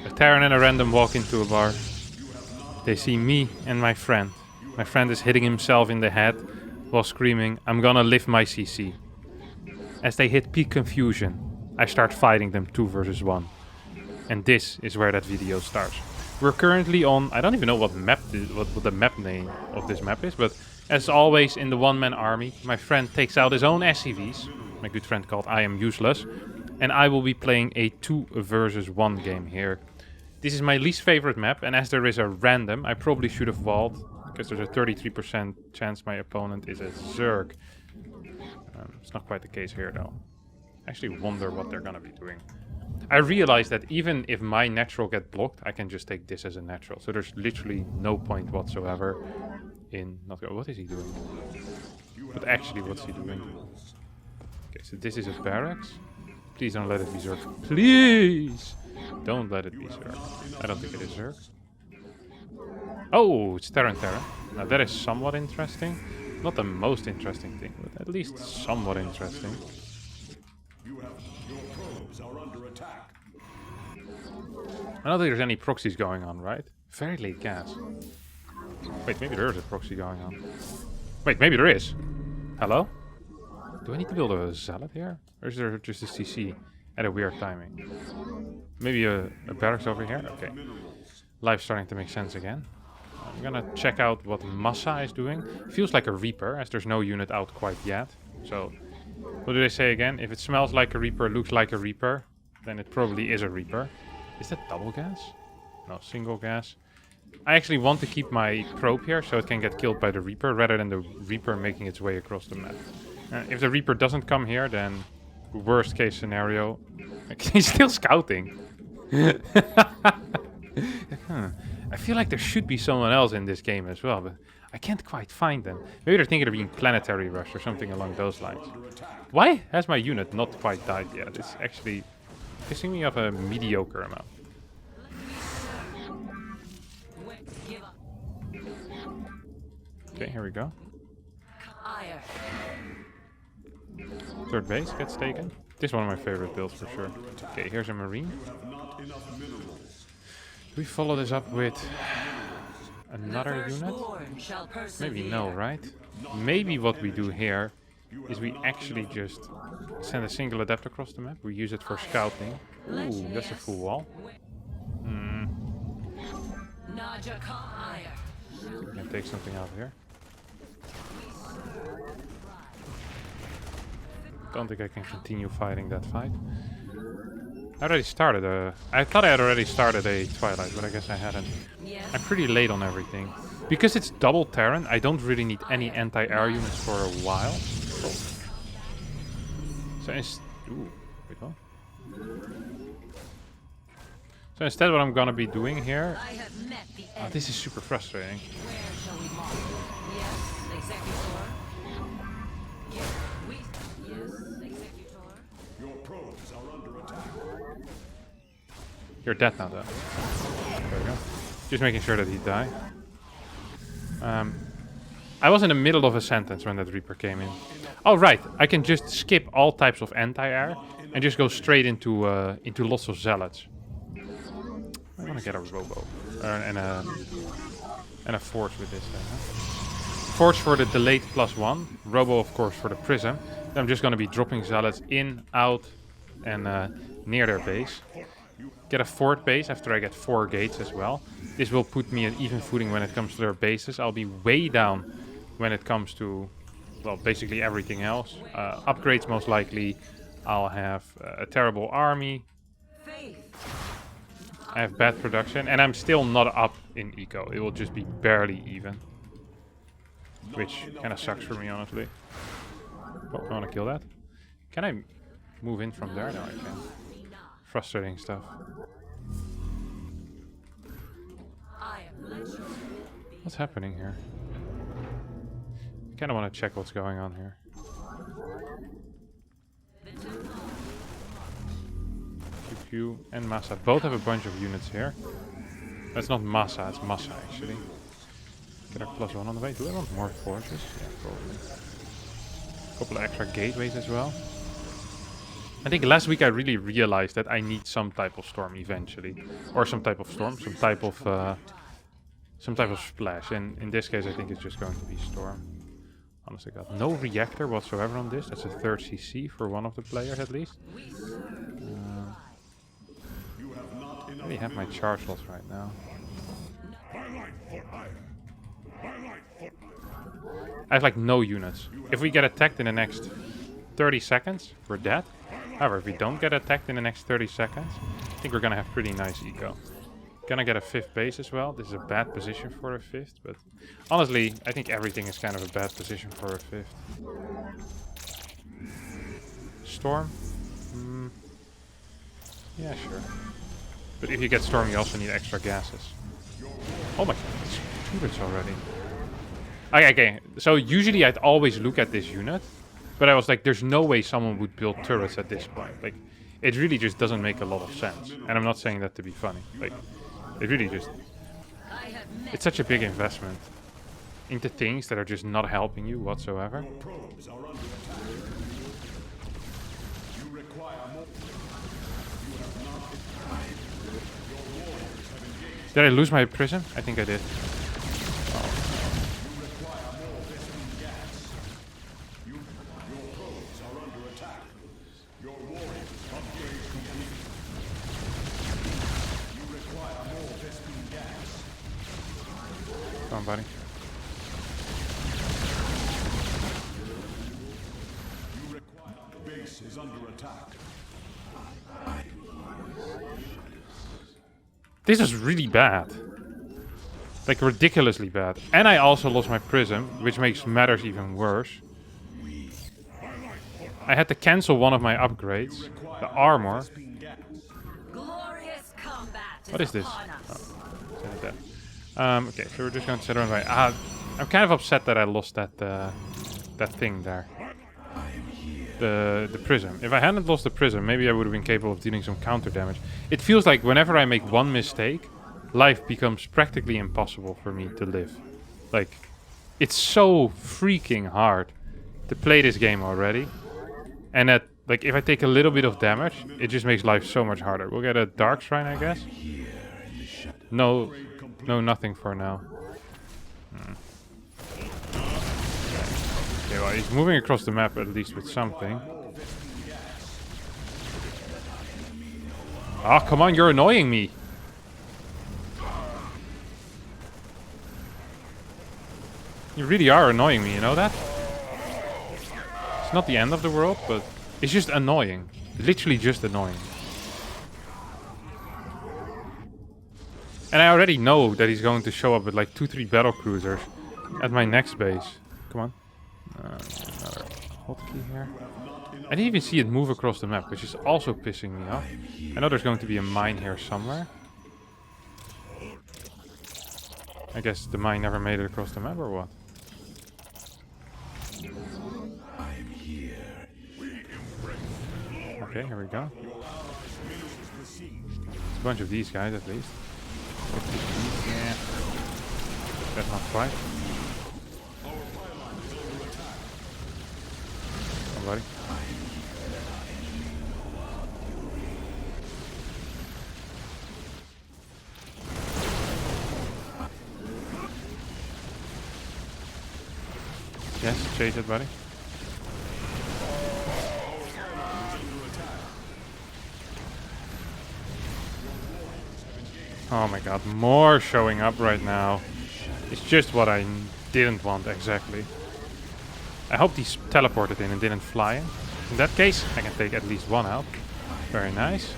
A Terran and a random walk into a bar. They see me and my friend. My friend is hitting himself in the head while screaming, "I'm gonna lift my CC." As they hit peak confusion, I start fighting them 2 versus 1. And this is where that video starts. We're currently on, I don't even know what map what the map name of this map is, but as always in the one-man army, my friend takes out his own SCVs, my good friend called I Am Useless, and I will be playing a 2 versus 1 game here. This is my least favorite map, and as there is a random, I probably should have walled, because there's a 33% chance my opponent is a Zerg. It's not quite the case here though. I actually wonder what they're gonna be doing. I realize that even if my natural get blocked, I can just take this as a natural. So there's literally no point whatsoever in not go. What is he doing? But actually, what's he doing? Okay, so this is a barracks. Please don't let it be Zerg. Please! Don't let it be Zerg. I don't think it is Zerg. Oh, it's Terran. Now that is somewhat interesting. Not the most interesting thing, but at least somewhat interesting. I don't think there's any proxies going on, right? Very late gas. Wait, maybe there is a proxy going on. Wait, maybe there is. Hello? Do I need to build a zealot here? Or is there just a CC at a weird timing? Maybe a barracks over here? Okay. Life's starting to make sense again. I'm gonna check out what Massa is doing. Feels like a Reaper, as there's no unit out quite yet. So, what do they say again? If it smells like a Reaper, looks like a Reaper, then it probably is a Reaper. Is that double gas? No, single gas. I actually want to keep my probe here so it can get killed by the Reaper rather than the Reaper making its way across the map. If the Reaper doesn't come here, then worst case scenario. He's still scouting. I feel like there should be someone else in this game as well, but I can't quite find them. Maybe they're thinking they're being planetary rush or something along those lines. Why has my unit not quite died yet? It's actually pissing me off a mediocre amount. Okay, here we go. Third base gets taken. This is one of my favorite builds for sure. Okay, here's a Marine. Do we follow this up with another unit? Maybe no, right? Maybe what we do here is we actually just send a single adept across the map. We use it for scouting. Ooh, that's a full wall. We can take something out here. Don't think I can continue fighting that fight. I already started I thought I had already started a Twilight, but I guess I hadn't. I'm pretty late on everything. Because it's double Terran, I don't really need any anti-air units for a while. So instead what I'm gonna be doing here... Oh, this is super frustrating. You're dead now, though. There we go. Just making sure that he died. I was in the middle of a sentence when that Reaper came in. Oh, right. I can just skip all types of anti-air and just go straight into lots of zealots. I want to get a Robo and a Forge with this thing. Huh? Forge for the delayed +1. Robo, of course, for the Prism. Then I'm just going to be dropping zealots in, out, and near their base. Get a 4th base after I get 4 gates as well. This will put me at even footing when it comes to their bases. I'll be way down when it comes to, well, basically everything else. Upgrades most likely. I'll have a terrible army. I have bad production. And I'm still not up in eco. It will just be barely even. Which kind of sucks for me, honestly. Oh, I want to kill that. Can I move in from there? No, I can't. Frustrating stuff. What's happening here? I kind of want to check what's going on here. QQ and Massa both have a bunch of units here. That's not Massa, it's Massa actually. Get our +1 on the way. Do I want more forces? Yeah, probably. A couple of extra gateways as well. I think last week I really realized that I need some type of storm eventually. Or some type of storm, some type of splash. And in this case I think it's just going to be storm. Honestly, got no reactor whatsoever on this. That's a 3rd CC for one of the players at least. I already have my charge loss right now. I have like no units. If we get attacked in the next 30 seconds, we're dead. However, if we don't get attacked in the next 30 seconds, I think we're gonna have pretty nice eco. Gonna get a 5th base as well. This is a bad position for a 5th, but honestly, I think everything is kind of a bad position for a 5th. Storm? Yeah, sure. But if you get storm, you also need extra gases. Oh my god, it's turrets already. Okay, so usually I'd always look at this unit, but I was like, there's no way someone would build turrets at this point. Like, it really just doesn't make a lot of sense. And I'm not saying that to be funny. Like, it really just... It's such a big investment into things that are just not helping you whatsoever. Did I lose my prism? I think I did. Come on, buddy. Base is under attack. This is really bad. Like, ridiculously bad. And I also lost my prism, which makes matters even worse. I had to cancel one of my upgrades. The armor. What is this? Oh, okay, so we're just going to sit around. I'm kind of upset that I lost that that thing there. The prism. If I hadn't lost the prism, maybe I would have been capable of dealing some counter damage. It feels like whenever I make one mistake, life becomes practically impossible for me to live. Like, it's so freaking hard to play this game already. And that, like, if I take a little bit of damage, it just makes life so much harder. We'll get a Dark Shrine, I guess. No, nothing for now. Okay, well, he's moving across the map at least with something. Ah, come on, you're annoying me. You really are annoying me, you know that? It's not the end of the world, but it's just annoying. Literally just annoying. And I already know that he's going to show up with like 2-3 battle cruisers at my next base. Come on. Another hotkey here. I didn't even see it move across the map, which is also pissing me off. I know there's going to be a mine here somewhere. I guess the mine never made it across the map, or what? Okay, here we go. It's a bunch of these guys at least. Yeah. That's not quite. Somebody. Yes, chase it, buddy. Oh my god, more showing up right now. It's just what I didn't want exactly. I hope these teleported in and didn't fly in. In that case, I can take at least one out. Very nice.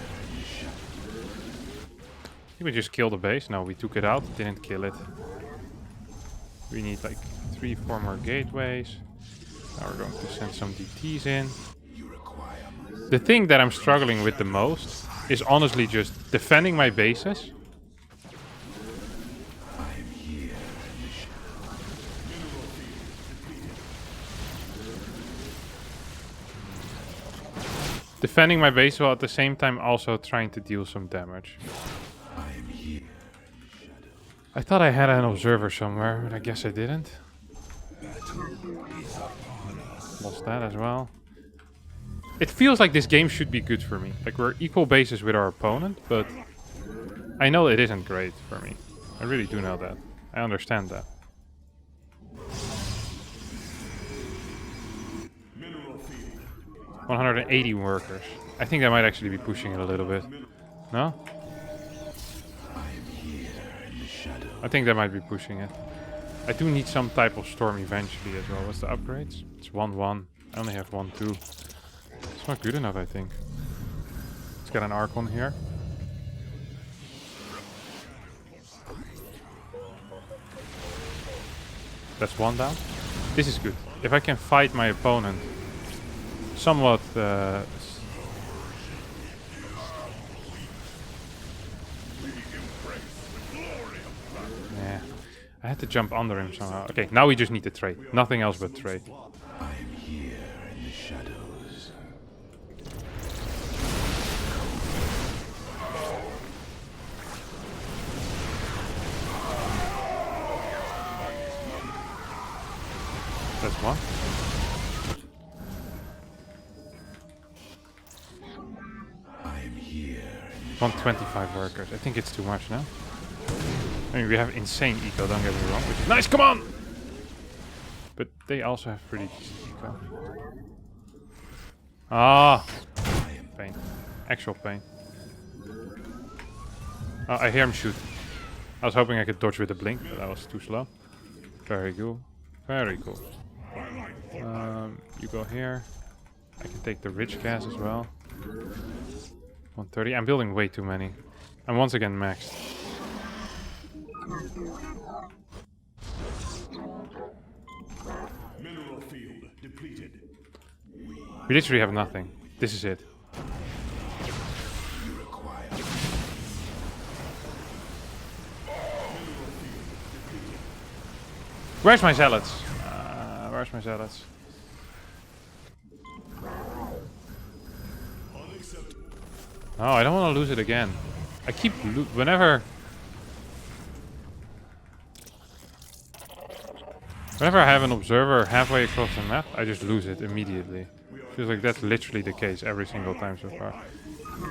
Did we just kill the base? No, we took it out, didn't kill it. We need like 3-4 more gateways. Now we're going to send some DTs in. The thing that I'm struggling with the most is honestly just defending my bases. Defending my base while at the same time also trying to deal some damage. I thought I had an observer somewhere, but I guess I didn't. Lost that as well. It feels like this game should be good for me. Like, we're equal bases with our opponent, but I know it isn't great for me. I really do know that. I understand that. Mineral field. 180 workers. I think I might actually be pushing it a little bit. No? I think that might be pushing it. I do need some type of storm eventually as well. What's the upgrades? It's 1-1. I only have 1-2. It's not good enough, I think. Let's get an Archon here. That's 1 down. This is good. If I can fight my opponent somewhat... yeah. I had to jump under him somehow. Okay, now we just need to trade. Nothing else but trade. I'm here in the shadows. That's 1. I'm here. 125 workers. I think it's too much now. I mean, we have insane eco, don't get me wrong, which is nice, come on! But they also have pretty decent eco. Ah! Pain. Actual pain. Oh, I hear him shoot. I was hoping I could dodge with a blink, but that was too slow. Very cool. Very cool. You go here. I can take the rich gas as well. 130. I'm building way too many. I'm once again maxed. Mineral field depleted. We literally have nothing. This is it. You require. Where's my zealots? Where's my zealots? Oh, I don't want to lose it again. I keep whenever I have an observer halfway across the map, I just lose it immediately. Feels like that's literally the case every single time so far.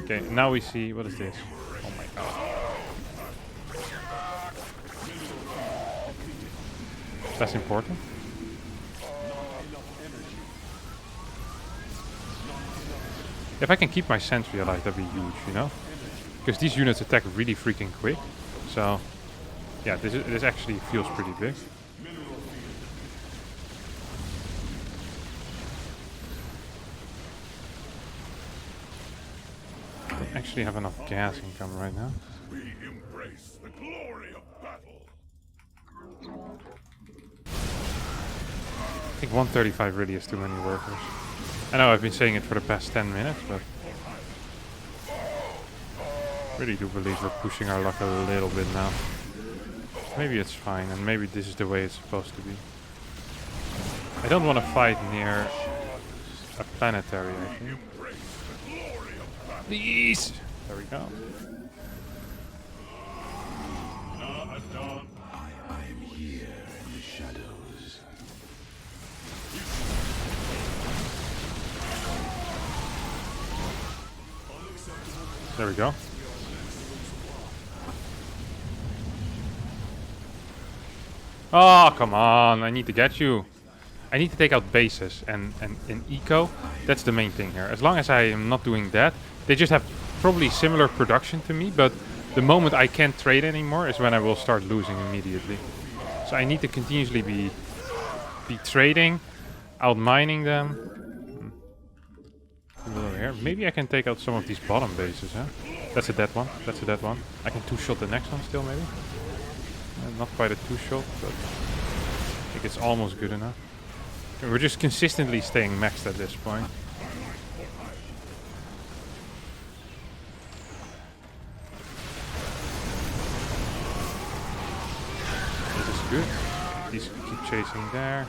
Okay, now we see, what is this? Oh my god. That's important. If I can keep my sentry alive, that'd be huge, you know? Because these units attack really freaking quick. So, yeah, this actually feels pretty big. I don't actually have enough gas income right now. We embrace the glory of battle. I think 135 really is too many workers. I know I've been saying it for the past 10 minutes, but I really do believe we're pushing our luck a little bit now. Maybe it's fine, and maybe this is the way it's supposed to be. I don't want to fight near a planetary, I think. Please! There we go. I am here in the shadows. There we go. Oh, come on. I need to get you. I need to take out bases and in eco. That's the main thing here. As long as I am not doing that, they just have probably similar production to me, but the moment I can't trade anymore is when I will start losing immediately. So I need to continuously be trading, out mining them. Over here. Maybe I can take out some of these bottom bases, huh? That's a dead one. That's a dead one. I can two-shot the next one still, maybe. Not quite a two-shot, but I think it's almost good enough. Okay, we're just consistently staying maxed at this point. This is good. These keep chasing there.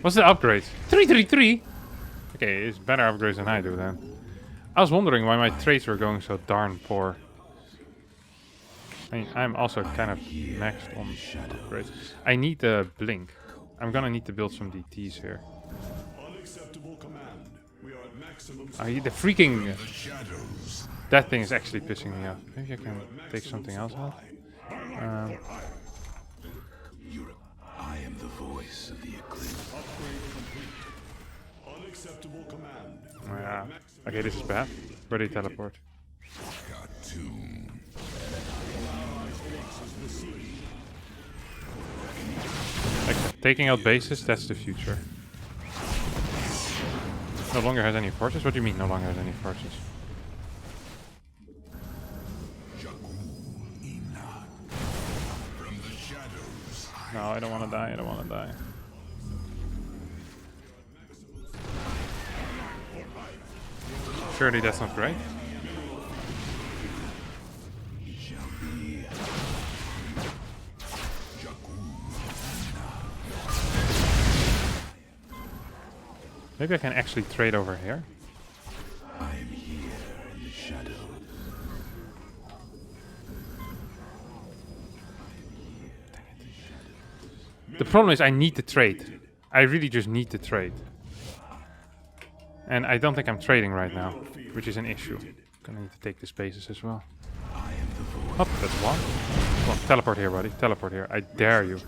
What's the upgrade? 333? Okay, it's better upgrades than I do then. I was wondering why my trades were going so darn poor. I'm also kind of maxed on upgrades. I need the blink. I'm gonna need to build some DTs here. Unacceptable command. We are at maximum The freaking... the shadows. That thing is actually pissing me off. Maybe I can take something else out. I am the voice of the eclipse. Unacceptable command. Yeah. Okay, this is bad. Ready teleport. Got tuned. Like, taking out bases, that's the future. No longer has any forces? What do you mean no longer has any forces? From the shadows. No, I don't want to die, I don't want to die. Surely that's not great. Maybe I can actually trade over here. I am here in the shadows. The problem is I need to trade. I really just need to trade. And I don't think I'm trading right now, which is an issue. Gonna need to take the spaces as well. Oh, that's one. Well, teleport here, buddy. Teleport here. I dare you.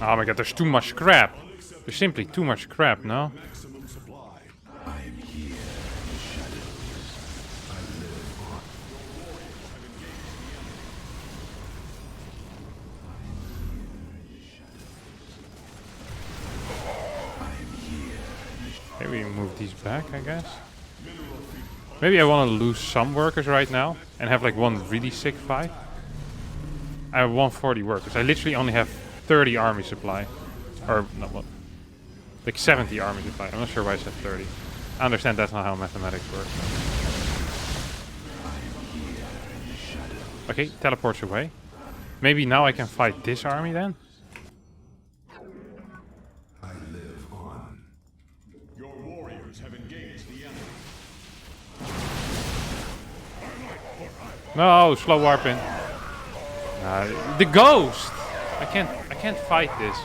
Oh my god, there's too much crap. There's simply too much crap, no? Maybe we move these back, I guess. Maybe I want to lose some workers right now and have like one really sick fight. I have 140 workers. I literally only have 30 army supply. Or, no, what? Like 70 army supply. I'm not sure why I said 30. I understand that's not how mathematics works. Okay, teleports away. Maybe now I can fight this army then? I live on. Your warriors have engaged the enemy. No, slow warping. The ghost! I can't fight this.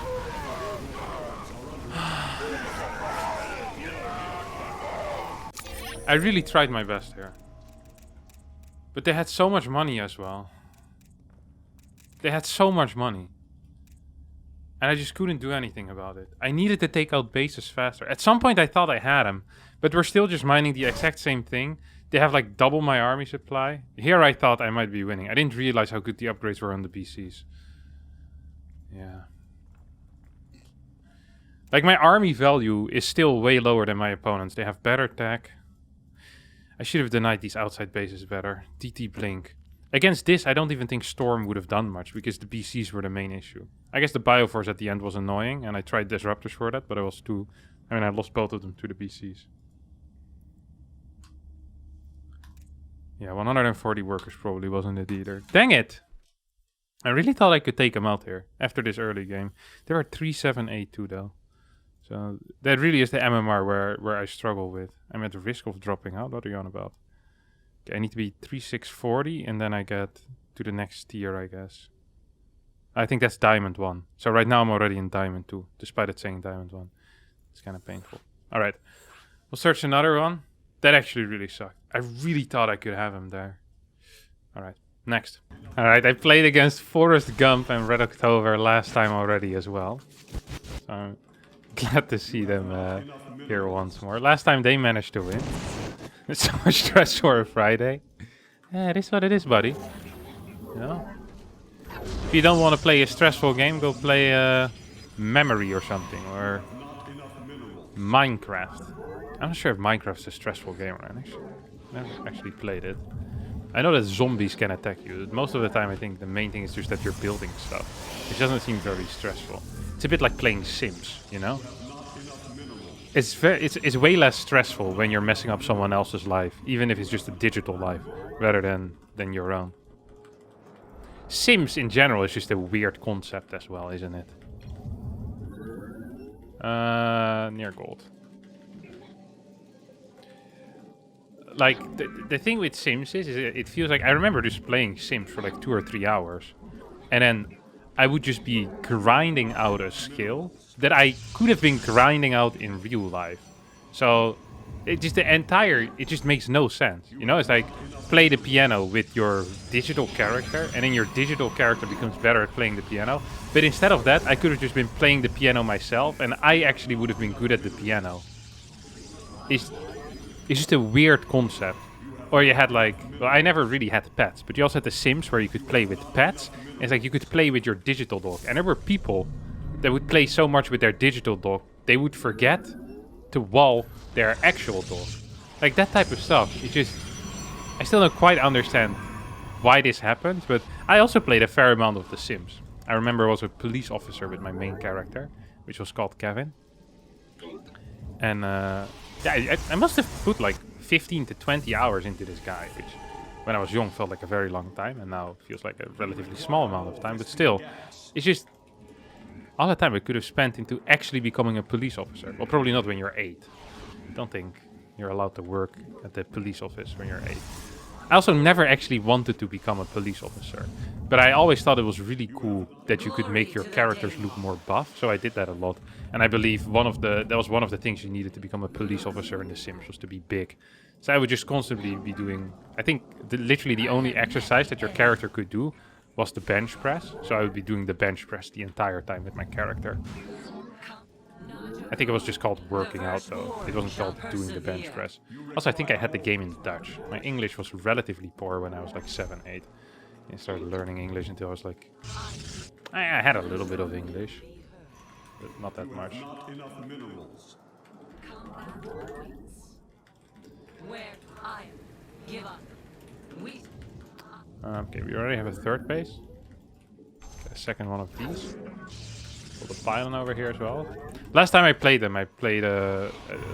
I really tried my best here. But they had so much money as well. They had so much money. And I just couldn't do anything about it. I needed to take out bases faster. At some point I thought I had them. But we're still just mining the exact same thing. They have like double my army supply. Here I thought I might be winning. I didn't realize how good the upgrades were on the BCs. Yeah. Like my army value is still way lower than my opponents. They have better tech. I should have denied these outside bases better. TT Blink. Against this, I don't even think Storm would have done much because the BCs were the main issue. I guess the Bioforce at the end was annoying and I tried Disruptors for that, but I was too... I mean, I lost both of them to the BCs. Yeah, 140 workers probably wasn't it either. Dang it! I really thought I could take them out here after this early game. There are 3-7-8-2 though. So that really is the MMR where I struggle with. I'm at the risk of dropping out. What are you on about? Okay, I need to be 3-6-40 and then I get to the next tier, I guess. I think that's Diamond 1. So right now I'm already in Diamond 2, despite it saying Diamond 1. It's kind of painful. Alright, we'll search another one. That actually really sucked. I really thought I could have him there. Alright, next. Alright, I played against Forrest Gump and Red October last time already as well. So I'm glad to see them here once more. Last time they managed to win. It's so much stress for a Friday. Yeah, it is what it is, buddy. You know? If you don't want to play a stressful game, go play Memory or something. Or Minecraft. I'm not sure if Minecraft's a stressful game or not. Never actually played it. I know that zombies can attack you. Most of the time I think the main thing is just that you're building stuff. Which doesn't seem very stressful. It's a bit like playing Sims, you know? It's way less stressful when you're messing up someone else's life, even if it's just a digital life, rather than your own. Sims in general is just a weird concept as well, isn't it? Near gold. like the thing with Sims is it feels like I remember just playing Sims for like 2 or 3 hours, and then I would just be grinding out a skill that I could have been grinding out in real life. So it just makes no sense. You know, it's like play the piano with your digital character, and then your digital character becomes better at playing the piano. But instead of that, I could have just been playing the piano myself, and I actually would have been good at the piano. It's just a weird concept. Or you had like, well, I never really had pets, but you also had the Sims where you could play with pets. It's like you could play with your digital dog. And there were people that would play so much with their digital dog, they would forget to wall their actual dog. Like that type of stuff. It just, I still don't quite understand why this happened, but I also played a fair amount of The Sims. I remember I was a police officer with my main character, which was called Kevin. And yeah, I must have put like 15 to 20 hours into this guy, which when I was young felt like a very long time, and now feels like a relatively small amount of time, but still, it's just all the time I could have spent into actually becoming a police officer. Well, probably not when you're 8. I don't think you're allowed to work at the police office when you're 8. I also never actually wanted to become a police officer, but I always thought it was really cool that you could make your characters look more buff, so I did that a lot. And I believe that was one of the things you needed to become a police officer in The Sims, was to be big. So I would just constantly be doing, I think literally the only exercise that your character could do was the bench press. So I would be doing the bench press the entire time with my character. I think it was just called working out though. It wasn't called doing the bench press. Also, I think I had the game in Dutch. My English was relatively poor when I was like 7, 8. I started learning English until I was like... I had a little bit of English, but not that much. Okay, we already have a third base. A second one of these. Put the pylon over here as well. Last time I played them, I played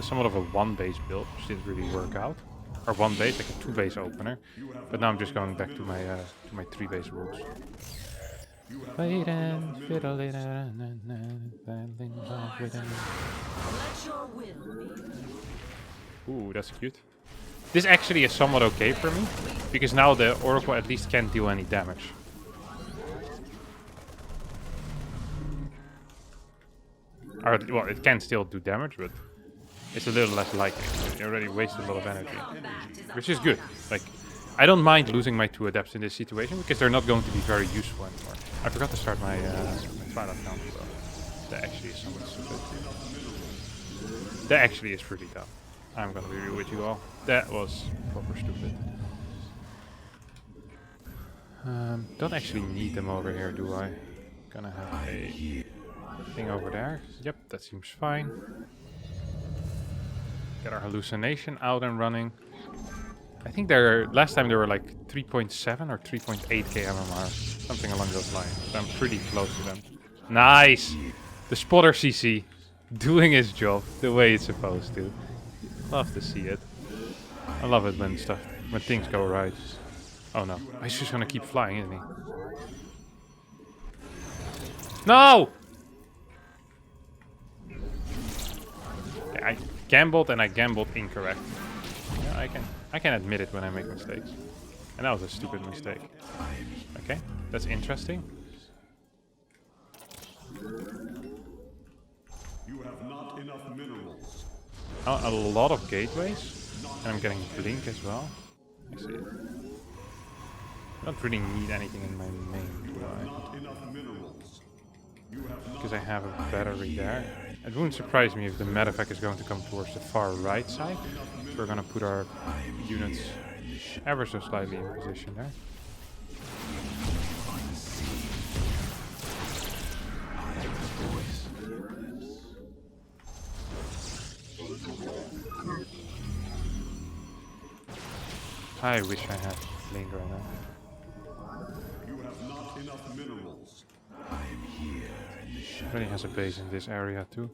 somewhat of a 1-base build, which didn't really work out. Or 1 base, like a 2-base opener. But now I'm just going back to my 3-base rules. Wait and fiddle it Ooh, that's cute. This actually is somewhat okay for me, because now the Oracle at least can't deal any damage. Or, well, it can still do damage, but it's a little less likely. You already wasted a lot of energy, which is good. Like, I don't mind losing my 2 adepts in this situation, because they're not going to be very useful anymore. I forgot to start my Twilight count, so that actually is somewhat stupid. That actually is pretty dumb. I'm gonna be real with you all. That was proper stupid. Don't actually need them over here, do I? Gonna have a thing over there. Yep, that seems fine. Get our hallucination out and running. I think last time they were like 3.7 or 3.8k MMR. Something along those lines. So I'm pretty close to them. Nice! The spotter CC doing his job the way it's supposed to. Love to see it. I love it when things go right. Oh no, he's just gonna keep flying, isn't he? No! Okay, I gambled and I gambled incorrect. Yeah, I can admit it when I make mistakes. And that was a stupid mistake. Okay, that's interesting. You have not enough minerals. Oh, a lot of gateways. And I'm getting blink as well. I see it. I don't really need anything in my main, do I? Because I have a battery there. It wouldn't surprise me if the medevac is going to come towards the far right side. So we're going to put our units ever so slightly in position there. I wish I had blink right now. You have not enough minerals. Really has a base in this area too.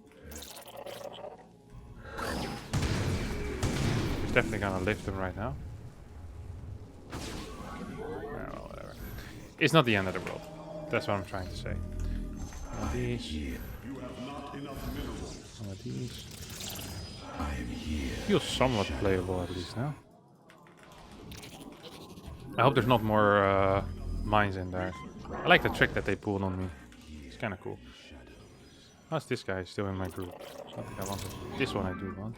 He's definitely gonna lift them right now. Well, whatever. It's not the end of the world. That's what I'm trying to say. One of these. One of these. Feels somewhat playable at least now. I hope there's not more mines in there. I like the trick that they pulled on me. It's kind of cool. How's this guy still in my group? I don't think I want it. This one I do want.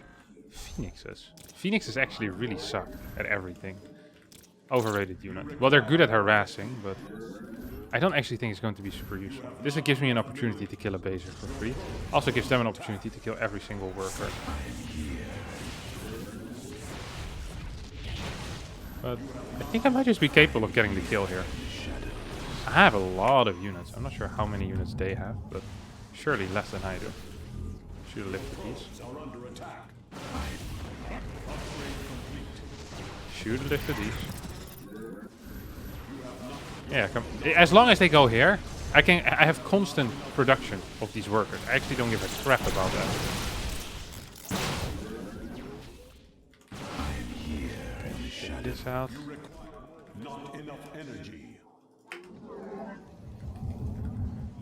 Phoenixes. Phoenixes actually really suck at everything. Overrated unit. Well, they're good at harassing, but I don't actually think it's going to be super useful. This gives me an opportunity to kill a baser for free. Also gives them an opportunity to kill every single worker. But I think I might just be capable of getting the kill here. I have a lot of units. I'm not sure how many units they have, but surely less than I do. Should have lifted these. Should have lifted these. Yeah, come. As long as they go here, I have constant production of these workers. I actually don't give a crap about that. Take this out. Not enough energy.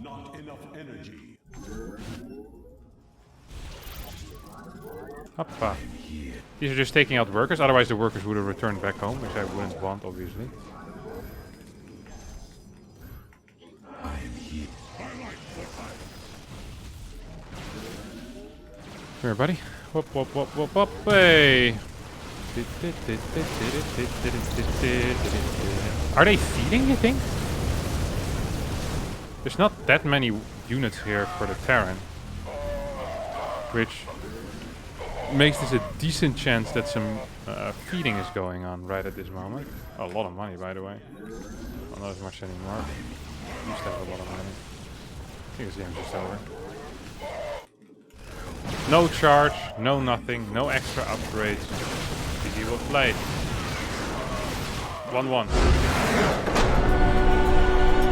Not enough energy. Hoppa. These are just taking out workers, otherwise the workers would have returned back home, which I wouldn't want, obviously. Come here, buddy. Whoop, whoop, whoop, whoop, whoop, hey! Are they feeding, you think? There's not that many units here for the Terran, which makes this a decent chance that some feeding is going on right at this moment. Oh, a lot of money, by the way. Not as much anymore. Used to have a lot of money. I think this game's just over. No charge, no nothing, no extra upgrades. GG will play. 1-1.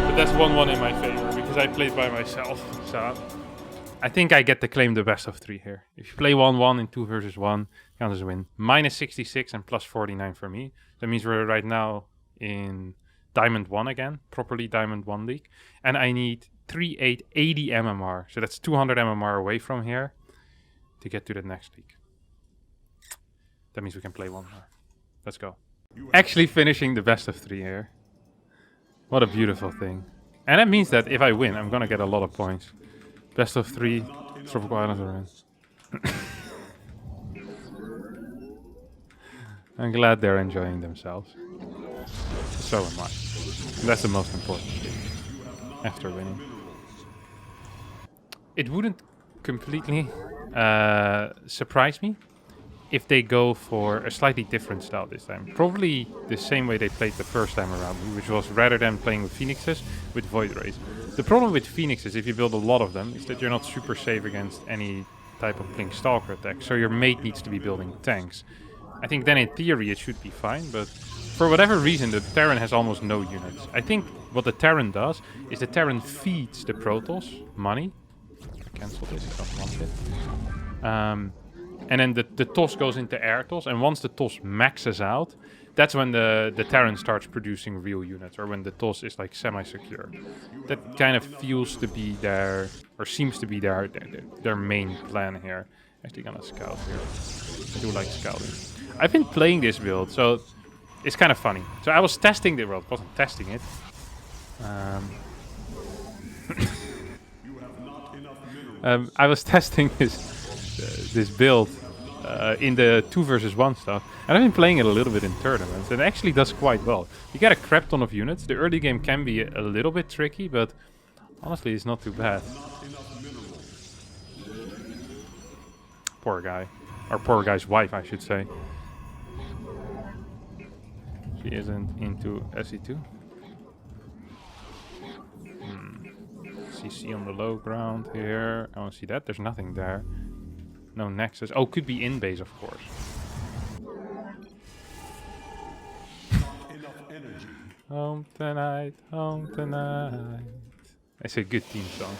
But that's 1-1 in my favor, because I played by myself. So I think I get to claim the best of 3 here. If you play 1-1 in 2 versus 1, count as a win. Minus 66 and plus 49 for me. That means we're right now in Diamond 1 again, properly Diamond 1 League. And I need 3880 MMR. So that's 200 MMR away from here to get to the next league. That means we can play 1 more. Let's go. Actually finishing the best of 3 here. What a beautiful thing. And that means that if I win, I'm gonna get a lot of points. Best of 3, Tropical Islands are in. I'm glad they're enjoying themselves. So am I. And that's the most important thing. After winning. It wouldn't completely surprise me if they go for a slightly different style this time. Probably the same way they played the first time around, which was rather than playing with Phoenixes, with Void Rays. The problem with Phoenixes, if you build a lot of them, is that you're not super safe against any type of Blink Stalker attack, so your mate needs to be building tanks. I think then in theory it should be fine, but for whatever reason the Terran has almost no units. I think what the Terran does is the Terran feeds the Protoss money. Cancel this, I don't want it. And then the TOS goes into air TOS, and once the TOS maxes out, that's when the Terran starts producing real units, or when the TOS is like semi-secure. That kind of feels to be their, or seems to be their main plan here. Actually gonna scout here. I do like scouting. I've been playing this build, so it's kind of funny. So I was testing the world, wasn't testing it. I was testing this build in the 2 versus 1 stuff, and I've been playing it a little bit in tournaments, and it actually does quite well. You get a crap ton of units. The early game can be a little bit tricky, but honestly it's not too bad. Poor guy. Or poor guy's wife, I should say. She isn't into SE2. CC on the low ground here. I don't see that. There's nothing there. No nexus. Oh, could be in base, of course. Home tonight, home tonight. It's a good team song.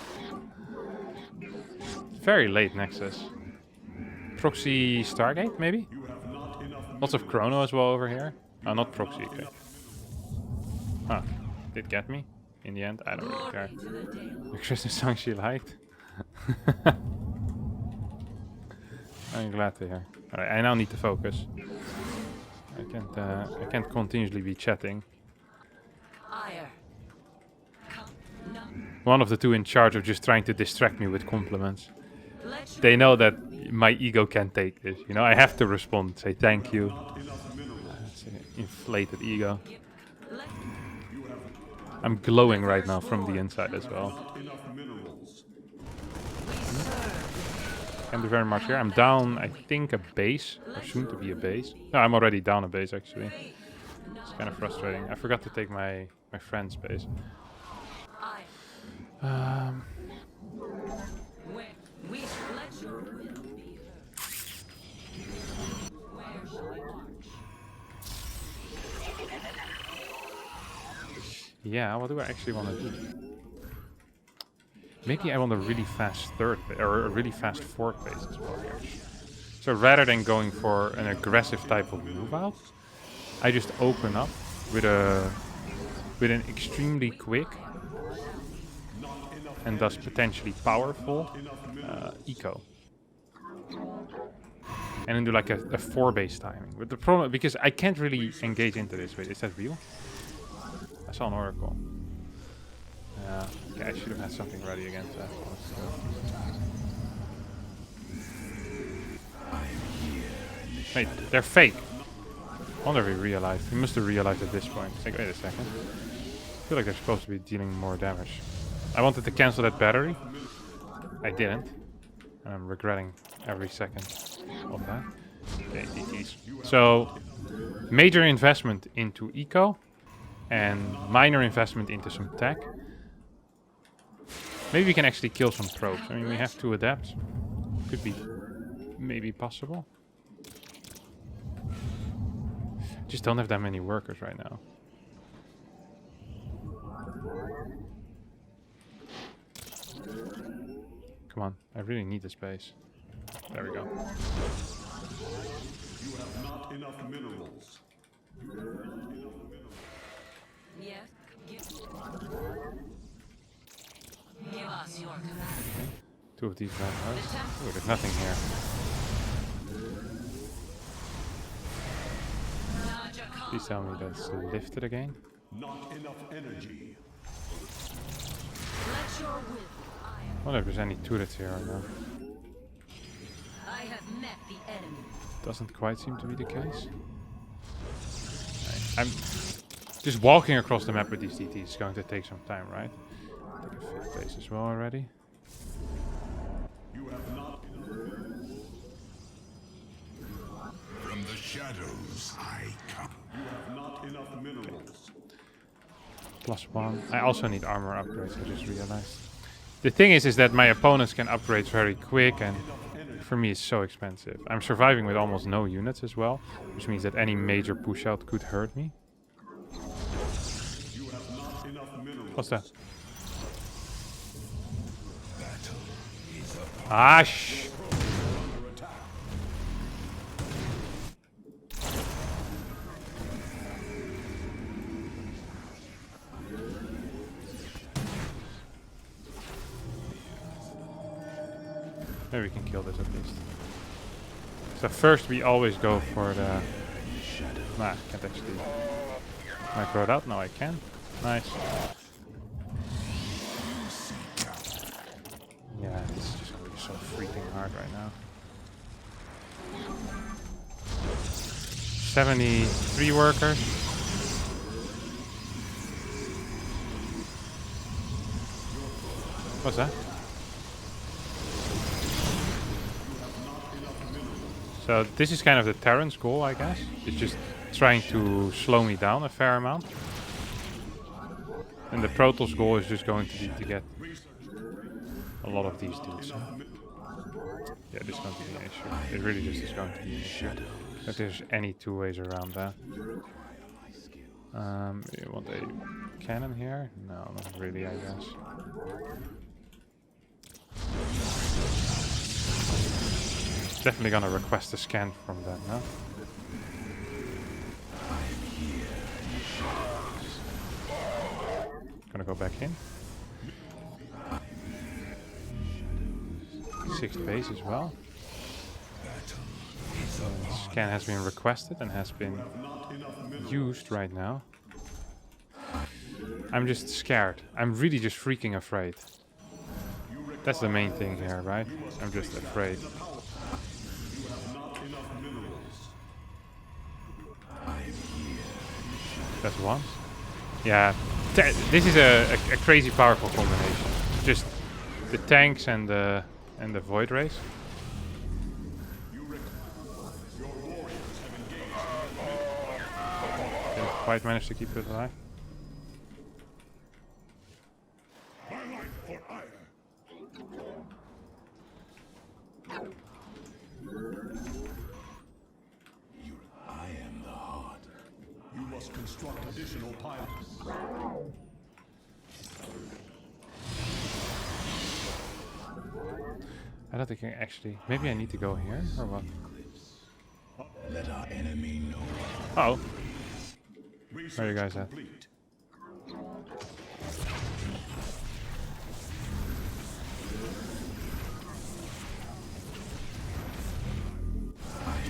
Very late nexus. Proxy Stargate, maybe? Lots of Chrono as well over here. Oh, not Proxy, okay. Huh. Did get me? In the end, I don't really care. The Christmas song she liked. I'm glad to hear. Alright, I now need to focus. I can't continuously be chatting. ire. One of the two in charge of just trying to distract me with compliments. Let your They know that my ego can't take this. You know, I have to respond, say thank you. It's an inflated ego. let I'm glowing right now from the inside as well. Can't do very much here. I'm down, I think, a base. Or soon to be a base. No, I'm already down a base, actually. It's kind of frustrating. I forgot to take my friend's base. ire. Where we let your will be heard. Where shall we march? Yeah, what do I actually want to do? Maybe I want a really fast or a really fast fourth base as well here. So rather than going for an aggressive type of move out, I just open up with an extremely quick and thus potentially powerful eco. And then do like a 4 base timing. But the problem, because I can't really engage into this. Wait, is that real? I saw an oracle. Yeah, okay, I should have had something ready against that. Wait, they're fake. I wonder if he realized. He must have realized at this point. It's like, wait a second. I feel like they're supposed to be dealing more damage. I wanted to cancel that battery. I didn't. And I'm regretting every second of that. The ATTs. So, major investment into eco. And minor investment into some tech. Maybe we can actually kill some probes. I mean, we have 2 adepts. Could be maybe possible. Just don't have that many workers right now. Come on, I really need the space. There we go. You have not enough minerals. Yes. Give us your command. 2 of these bad hosts. Oh, there's nothing here. Please tell me that's lifted again. Not enough energy. Let your will. I wonder if there's any turrets here or not. I have met the enemy. Doesn't quite seem to be the case. I'm just walking across the map with these DTs is going to take some time, right? Take a 5th base as well already. You have not from the shadows I come. You have not enough minerals. +1. I also need armor upgrades, I just realized. The thing is that my opponents can upgrade very quick, and for me it's so expensive. I'm surviving with almost no units as well, which means that any major push out could hurt me. You have not enough minerals. What's that? Ah, shh! Maybe we can kill this at least. So first we always go for the... Nah, I can't actually... Can I throw it out? No, I can. Nice. Yeah, this is just gonna be so freaking hard right now. 73 workers. What's that? So this is kind of the Terran's goal, I guess. It's just trying to slow me down a fair amount. And the Protoss goal is just going to be to get a lot of these dudes. Yeah, this is going to be an issue. It really just is going to be an issue. If there's any 2 ways around that. You want a cannon here? No, not really, I guess. Definitely gonna request a scan from them, no? Gonna go back in. 6th base as well. Scan has been requested and has been used right now. I'm just scared. I'm really just freaking afraid. That's the main thing here, right? I'm just afraid. That's one. Yeah, this is a crazy powerful combination. Just the tanks and the void race. Didn't quite manage to keep it alive. I am the heart. You must construct additional pilots. I don't think I actually... Maybe I need to go here, or what? Let our enemy know. Oh. Where are you guys at?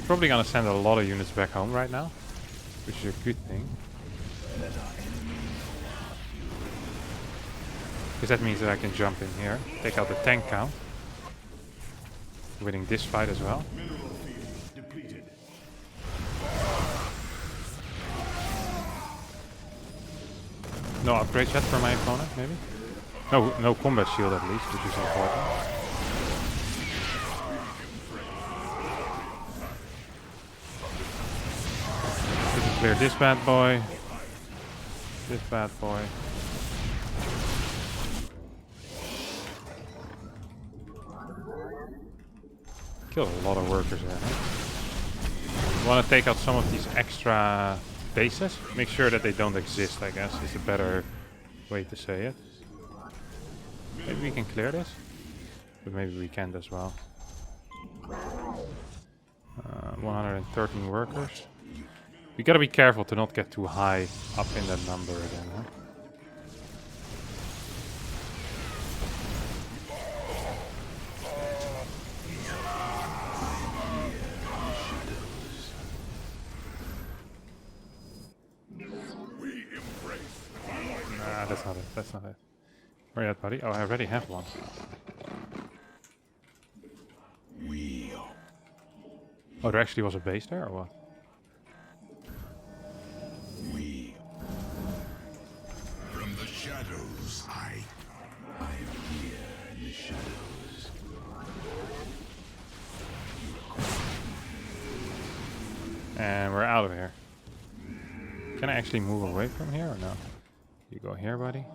Probably gonna send a lot of units back home right now, which is a good thing. Because that means that I can jump in here, take out the tank count. Winning this fight as well. No upgrade yet for my opponent, maybe? No combat shield at least, which is important. Clear this bad boy. This bad boy. Kill a lot of workers there. Huh? Want to take out some of these extra bases? Make sure that they don't exist, I guess, is a better way to say it. Maybe we can clear this? But maybe we can't as well. 113 workers. We gotta be careful to not get too high up in that number again, huh? Nah, that's not it. That's not it. Where are you at, buddy? Oh, I already have one. Oh, there actually was a base there, or what? From the shadows, I am here in the shadows. And we're out of here. Can I actually move away from here or no? You go here, buddy.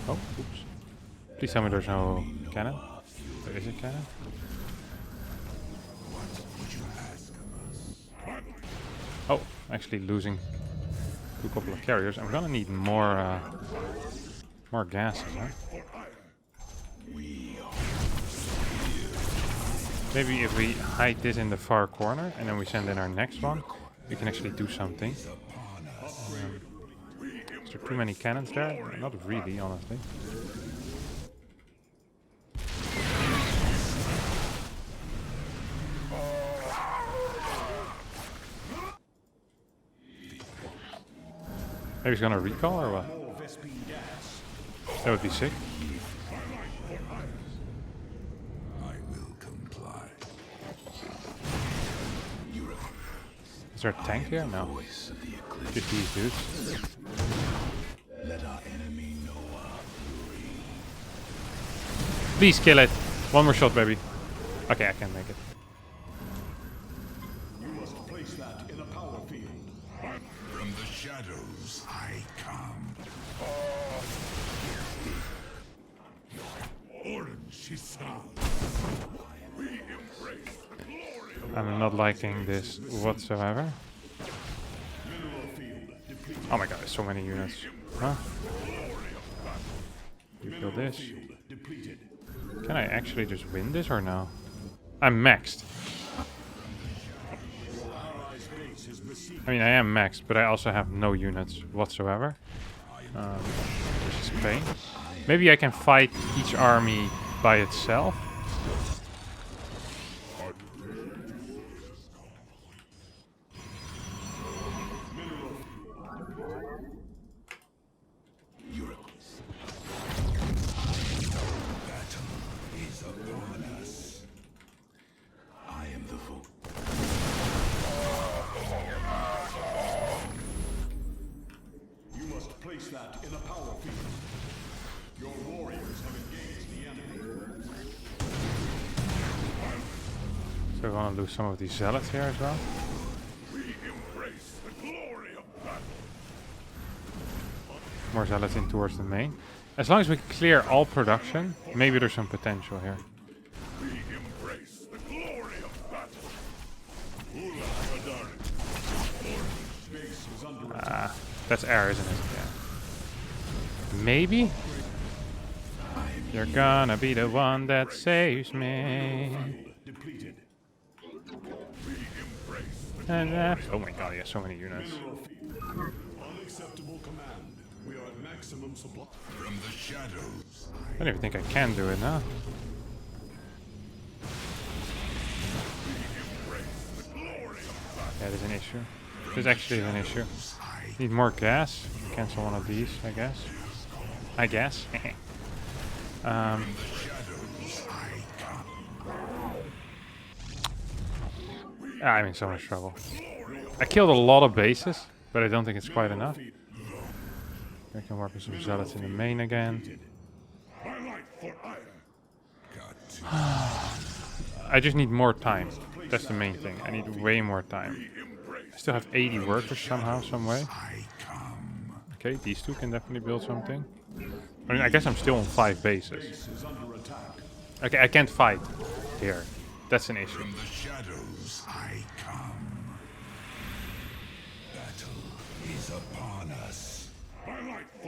Oh, oops. Please tell me there's no cannon. There is a cannon. Oh, actually losing a couple of carriers. I'm gonna need more more gases, huh? Maybe if we hide this in the far corner and then we send in our next one, we can actually do something. Is there too many cannons there? Not really, honestly. Maybe he's gonna recall or what? That would be sick. I will comply. Is there a tank here? No. Just these dudes. Let our enemy know our fury. Please kill it. One more shot, baby. Okay, I can make it. You must place that in a power field. From the shadows, I come. Orange is sound. We embrace the glory of I'm not liking this whatsoever. Oh my god, there's so many units. Huh? You kill this. Can I actually just win this or no? I'm maxed. I mean, I am maxed, but I also have no units whatsoever. Which is pain. Maybe I can fight each army by itself. Battle is upon us. I am the vote. You must place that in a power field. Your warriors have engaged the enemy. So we're gonna lose some of these zealots here as well. We embrace the glory of battle. More zealots in towards the main. As long as we clear all production, maybe there's some potential here. We embrace the glory of battle. Base is under attack. That's air, isn't it? Yeah. Maybe? You're gonna be the one that saves me. Depleted. And, oh my god, yeah, so many units. Mineral field. Unacceptable command. We are at maximum supply. From the shadows. I don't even think I can do it now. Yeah, there's an issue. There's actually an issue. Need more gas. Cancel one of these, I guess. I guess. I'm in so much trouble. I killed a lot of bases, but I don't think it's quite enough. I can work with some zealots in the main again. I just need more time. That's the main thing. I need way more time. I still have 80 workers somehow, some way. Okay, these two can definitely build something. I mean, I guess I'm still on 5 bases. Okay, I can't fight here. That's an issue. From the shadows I come. Battle is upon us.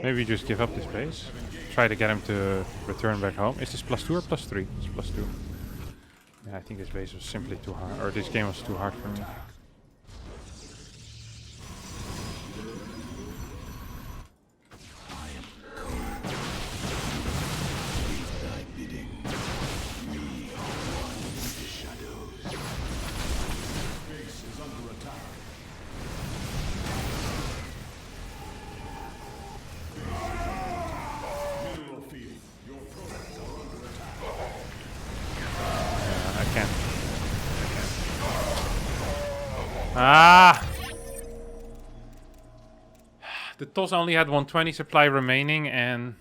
Maybe just give up this base. Try to get him to return back home. Is this +2 or +3? It's +2. Yeah, I think this base was simply too hard. Or this game was too hard for me. Base is under attack. Mineral field. Your products are under attack. I can't. Ah! The TOS only had 120 supply remaining and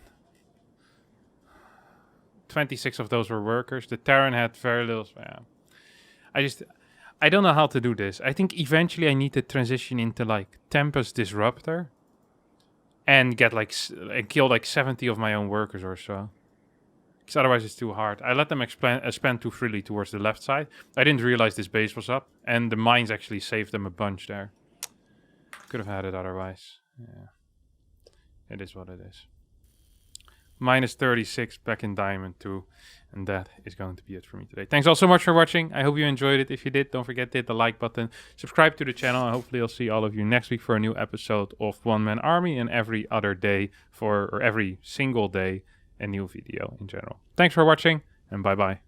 26 of those were workers. The Terran had very little. Yeah. I don't know how to do this. I think eventually I need to transition into like Tempest Disruptor and get like and kill like 70 of my own workers or so. Because otherwise it's too hard. I let them expand too freely towards the left side. I didn't realize this base was up, and the mines actually saved them a bunch there. Could have had it otherwise. Yeah, it is what it is. Minus 36 back in Diamond 2. And that is going to be it for me today. Thanks all so much for watching. I hope you enjoyed it. If you did, don't forget to hit the like button. Subscribe to the channel. And hopefully I'll see all of you next week for a new episode of One Man Army. And every other day or every single day, a new video in general. Thanks for watching and bye-bye.